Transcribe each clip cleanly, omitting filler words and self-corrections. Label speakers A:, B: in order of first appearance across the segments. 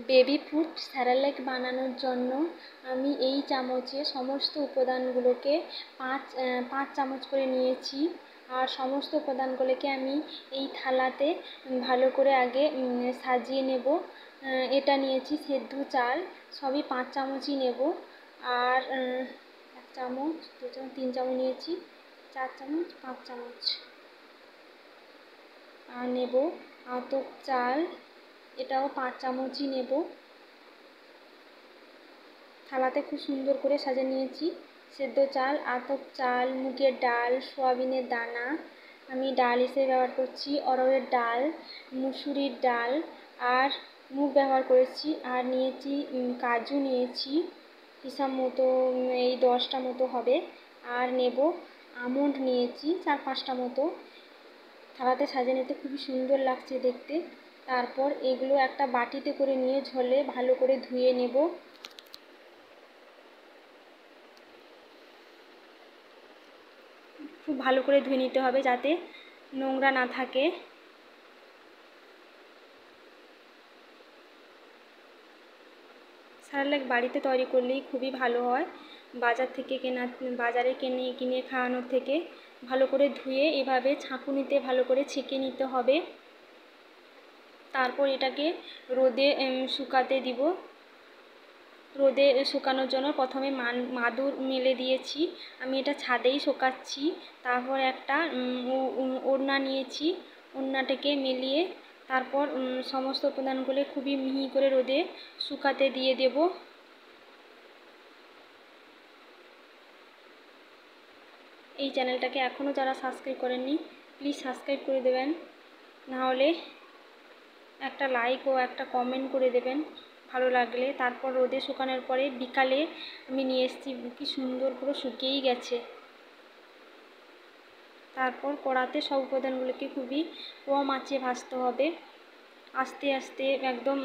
A: Baby food স্যারালেক বানানোর জন্য আমি এই চামচে সমস্ত উপাদানগুলোকে পাঁচ চামচ করে নিয়েছি। আর সমস্ত উপাদানগুলোকে আমি এই থালাতে ভালো করে আগে সাজিয়ে নেব। এটা নিয়েছি সেদ্ধ চাল, সবই 5 চামচই নেব। আর 1 চামচ, 2 চামচ, 3 চামচ নিয়েছি, 4 চামচ, 5 চামচ। আর নেব আতপ চাল, এটাও 5 চামচই নেব। থালাতে খুব সুন্দর করে সাজিয়ে নিয়েছি। সেদ্ধ চাল, আতপ চাল, মুগের ডাল, সয়াবিনের দানা, আমি ডাল হিসেবে ব্যবহার করছি অরহরের ডাল, মুসুরির ডাল আর মুগ ব্যবহার করেছি। আর নিয়েছি কাজু নিয়েছি হিসাব মতো, এই 10টা মতো হবে। আর নেব আমন্ড নিয়েছি 4-5টা মতো। থালাতে সাজিয়ে নিতে খুবই সুন্দর লাগছে দেখতে। তারপর এগুলো একটা বাটিতে করে নিয়ে ঝোলে ভালো করে ধুয়ে নেব। খুব ভালো করে ধুয়ে নিতে হবে যাতে নোংরা না থাকে। স্যারালেক বাড়িতে তৈরি করলেই খুবই ভালো হয়, বাজারে কিনে খাওয়ানোর থেকে। ভালো করে ধুয়ে এভাবে ছাঁকুনিতে ভালো করে ছেঁকে নিতে হবে। তারপর এটাকে রোদে শুকাতে দিব। রোদে শুকানোর জন্য প্রথমে মাদুর মেলে দিয়েছি, আমি এটা ছাদেই শুকাচ্ছি। তারপর একটা ওড়না নিয়েছি, ওড়নাটাকে মেলিয়ে তারপর সমস্ত উপাদানগুলো খুবই মিহি করে রোদে শুকাতে দিয়ে দেব। এই চ্যানেলটাকে এখনও যারা সাবস্ক্রাইব করেননি প্লিজ সাবস্ক্রাইব করে দেবেন, নাহলে একটা লাইক ও একটা কমেন্ট করে দেবেন ভালো লাগলে। তারপর রোদে শুকানোর পরে বিকালে আমি নিয়ে এসেছি, কি সুন্দর পুরো শুকিয়েই গেছে। তারপর কড়াতে সব উপাদানগুলোকে খুবই কম আঁচে ভাজতে হবে। আস্তে আস্তে, একদম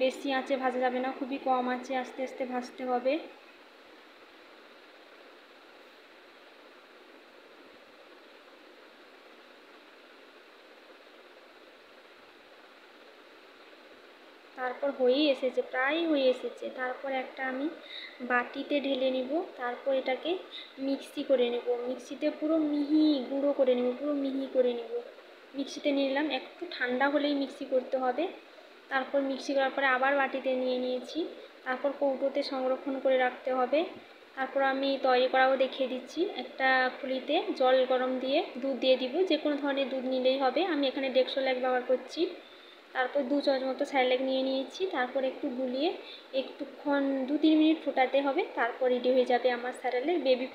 A: বেশি আঁচে ভাজা যাবে না, খুবই কম আঁচে আস্তে আস্তে ভাজতে হবে। তারপর হয়েই এসেছে, প্রায় হয়ে এসেছে। তারপর একটা আমি বাটিতে ঢেলে নিব। তারপর এটাকে মিক্সি করে নেব, মিক্সিতে পুরো মিহি গুঁড়ো করে নেব, পুরো মিহি করে নেব। মিক্সিতে নিয়ে নিলাম, একটু ঠান্ডা হলেই মিক্সি করতে হবে। তারপর মিক্সি করার পরে আবার বাটিতে নিয়ে নিয়েছি। তারপর কৌটোতে সংরক্ষণ করে রাখতে হবে। তারপর আমি তৈরি করাও দেখিয়ে দিচ্ছি। একটা খুলিতে জল গরম দিয়ে দুধ দিয়ে দিব, যে কোনো ধরনের দুধ নিলেই হবে। আমি এখানে ডেক্সোল্যাক ব্যবহার করছি। তারপর 2 চামচ মতো স্যারালেক নিয়ে নিয়েছি। তারপর একটু গুলিয়ে একটুক্ষণ 2-3 মিনিট ফোটাতে হবে। তারপর রেডি হয়ে যাবে আমার স্যারালেক বেবি